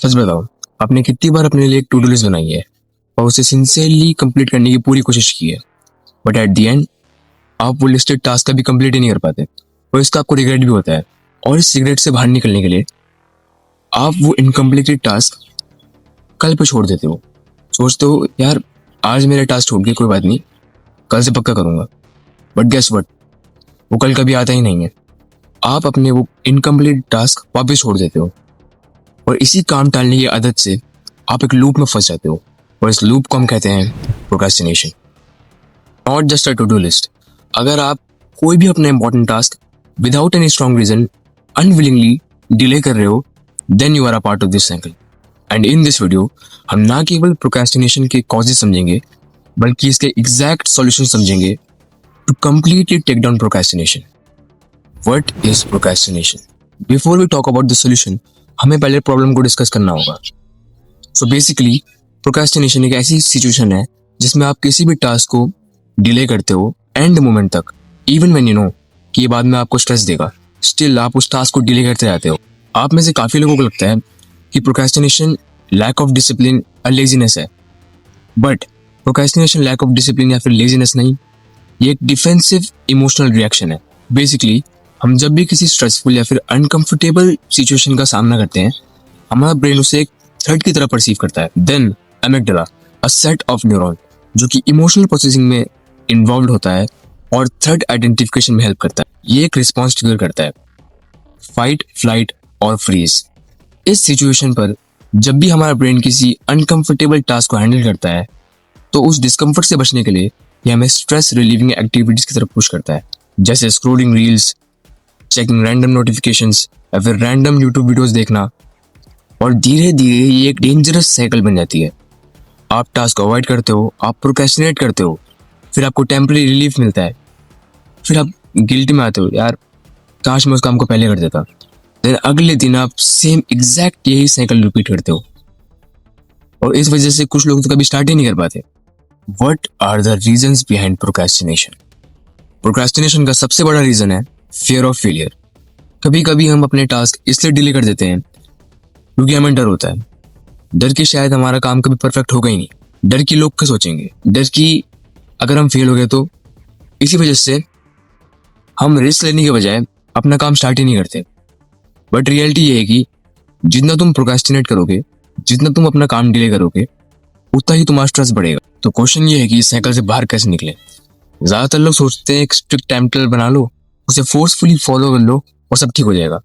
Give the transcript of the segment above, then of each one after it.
सच बताओ, आपने कितनी बार अपने लिए एक टू डू लिस्ट बनाई है और उसे सिंसियरली कंप्लीट करने की पूरी कोशिश की है, बट एट द एंड आप वो लिस्टेड टास्क कभी कंप्लीट ही नहीं कर पाते और इसका आपको रिग्रेट भी होता है। और इस रिग्रेट से बाहर निकलने के लिए आप वो इनकम्प्लीटेड टास्क कल पे छोड़ देते हो। सोचते हो यार आज मेरे टास्क छूट गए, कोई बात नहीं, कल से पक्का करूंगा। बट गेस व्हाट, वो कल कभी आता ही नहीं है। आप अपने वो इनकम्प्लीट टास्क वापस छोड़ देते हो और इसी काम टालने की आदत से आप एक लूप में फंस जाते हो और इस लूप को हम कहते हैं procrastination. Not just a to do list. अगर आप कोई भी अपना important task without any strong reason unwillingly delay कर रहे हो, then you are a part of this cycle. And in this video हम ना केवल प्रोक्रेस्टिनेशन के कॉजेज समझेंगे, बल्कि इसके एग्जैक्ट सॉल्यूशन समझेंगे to completely take down procrastination. What is procrastination? Before we talk about the solution, हमें पहले प्रॉब्लम को डिस्कस करना होगा। सो बेसिकली प्रोक्रेस्टिनेशन एक ऐसी सिचुएशन है जिसमें आप किसी भी टास्क को डिले करते हो एंड मोमेंट तक, इवन व्हेन यू नो कि ये बाद में आपको स्ट्रेस देगा, स्टिल आप उस टास्क को डिले करते रहते हो। आप में से काफी लोगों को लगता है कि प्रोक्रेस्टिनेशन लैक ऑफ डिसिप्लिन और लेजीनेस है, but procrastination lack of discipline या फिर लेजीनेस नहीं, ये एक डिफेंसिव इमोशनल रिएक्शन है। बेसिकली हम जब भी किसी स्ट्रेसफुल या फिर अनकंफर्टेबल सिचुएशन का सामना करते हैं, हमारा ब्रेन उसे एक थ्रेट की तरह परसीव करता है। Then amygdala, a set of neuron जो कि इमोशनल प्रोसेसिंग में इन्वॉल्व होता है और थ्रेट आइडेंटिफिकेशन में हेल्प करता है। ये एक रिस्पॉन्स ट्रिगर करता है, फाइट, फ्लाइट और फ्रीज। इस सिचुएशन पर जब भी हमारा ब्रेन किसी अनकंफर्टेबल टास्क को हैंडल करता है, तो उस डिस्कम्फर्ट से बचने के लिए ये हमें स्ट्रेस रिलीविंग एक्टिविटीज की तरफ पुश करता है, जैसे scrolling reels, checking random notifications या फिर रैंडम यूट्यूब वीडियोस देखना। और धीरे धीरे ये एक डेंजरस साइकिल बन जाती है। आप टास्क को अवॉइड करते हो, आप प्रोक्रेस्टिनेट करते हो, फिर आपको टेम्पररी रिलीफ मिलता है, फिर आप गिल्टी में आते हो, यार काश मैं उस काम को पहले कर देता। देन अगले दिन आप सेम एग्जैक्ट यही साइकिल रिपीट करते हो और इस वजह से कुछ लोग तो कभी स्टार्ट ही नहीं कर पाते। What are the reasons behind procrastination? Procrastination का सबसे बड़ा रीजन है फियर ऑफ फेलियर। कभी कभी हम अपने टास्क इसलिए डिले कर देते हैं क्योंकि हमें डर होता है। डर कि शायद हमारा काम कभी परफेक्ट होगा ही नहीं, डर कि लोग क्या सोचेंगे, डर कि अगर हम फेल हो गए तो। इसी वजह से हम रिस्क लेने के बजाय अपना काम स्टार्ट ही नहीं करते। बट रियलिटी ये है कि जितना तुम प्रोक्रेस्टिनेट करोगे, जितना तुम अपना काम डिले करोगे, उतना ही तुम्हारा स्ट्रेस बढ़ेगा। तो क्वेश्चन ये है कि इस साइकिल से बाहर कैसे निकले। ज्यादातर लोग सोचते हैं एक स्ट्रिक्ट टाइम टेबल बना लो, उसे फोर्सफुली फॉलो कर लो और सब ठीक हो जाएगा।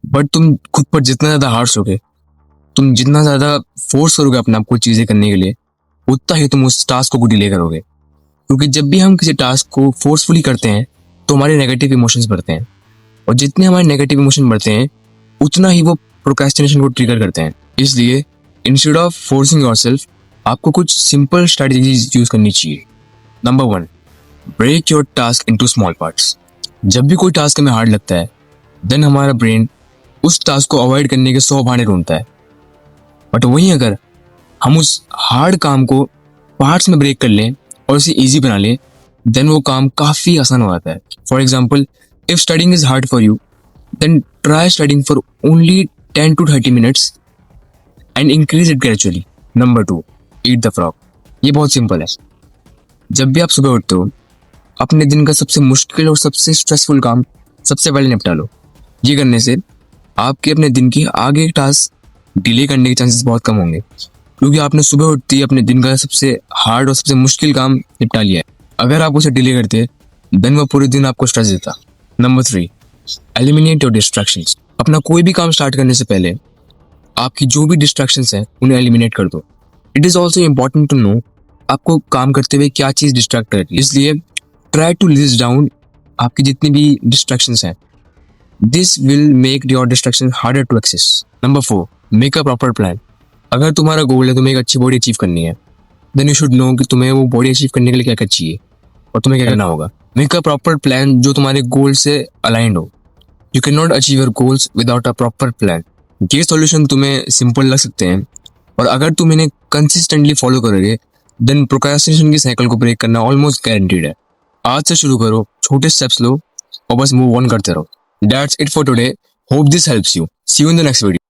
बट तुम खुद पर जितना ज्यादा हार्श होगे, तुम जितना ज्यादा फोर्स करोगे अपने आप को चीजें करने के लिए, उतना ही तुम उस टास्क को डिले करोगे। क्योंकि जब भी हम किसी टास्क को फोर्सफुली करते हैं तो हमारे नेगेटिव इमोशंस बढ़ते हैं, और जितने हमारे नेगेटिव इमोशन बढ़ते हैं उतना ही वो प्रोक्रेस्टिनेशन को ट्रिगर करते हैं। इसलिए इंस्टेड ऑफ फोर्सिंग योरसेल्फ, आपको कुछ सिंपल स्ट्रेटजीज यूज करनी चाहिए। Number 1, break your task into small parts. जब भी कोई टास्क हमें हार्ड लगता है, देन हमारा ब्रेन उस टास्क को अवॉइड करने के 100 बहाने ढूंढता है। बट वहीं अगर हम उस हार्ड काम को पार्ट्स में ब्रेक कर लें और उसे इजी बना लें, देन वो काम काफी आसान हो जाता है। For example, if studying is hard for you, then try studying for only 10 to 30 minutes and increase it gradually. Number 2, eat the frog. ये बहुत सिंपल है। जब भी आप सुबह उठते हो, अपने दिन का सबसे मुश्किल और सबसे स्ट्रेसफुल काम सबसे पहले निपटा लो। ये करने से आपके अपने दिन की आगे टास्क डिले करने के चांसेस बहुत कम होंगे, क्योंकि आपने सुबह उठते ही अपने दिन का सबसे हार्ड और सबसे मुश्किल काम निपटा लिया है। अगर आप उसे डिले करते, देन वो पूरे दिन आपको स्ट्रेस देता। Number 3, eliminate your distractions. अपना कोई भी काम स्टार्ट करने से पहले आपकी जो भी डिस्ट्रैक्शंस हैं उन्हें एलिमिनेट कर दो। It is also important to know आपको काम करते हुए क्या चीज डिस्ट्रैक्ट कर रही है, इसलिए ट्राई टू लिस्ट डाउन आपकी जितनी भी डिस्ट्रैक्शंस हैं। This will make your distraction harder to access. Number 4, make a proper plan. अगर तुम्हारा गोल है तुम्हें एक अच्छी बॉडी अचीव करनी है, देन यू शुड नो कि तुम्हें वो बॉडी अचीव करने के लिए क्या क्या चाहिए और तुम्हें क्या करना होगा। मेक अ प्रॉपर प्लान जो तुम्हारे गोल से अलाइंड हो। You can not achieve your goals without a proper plan. ये सॉल्यूशन तुम्हें सिंपल लग सकते हैं, और अगर तुम इन्हें कंसिस्टेंटली फॉलो करोगे, देन प्रोक्रेस्टिनेशन की साइकिल को ब्रेक करना ऑलमोस्ट गारंटीड है। आज से शुरू करो, छोटे स्टेप्स लो और बस मूव ऑन करते रहो। That's it for today. Hope this helps you. See you in the next video.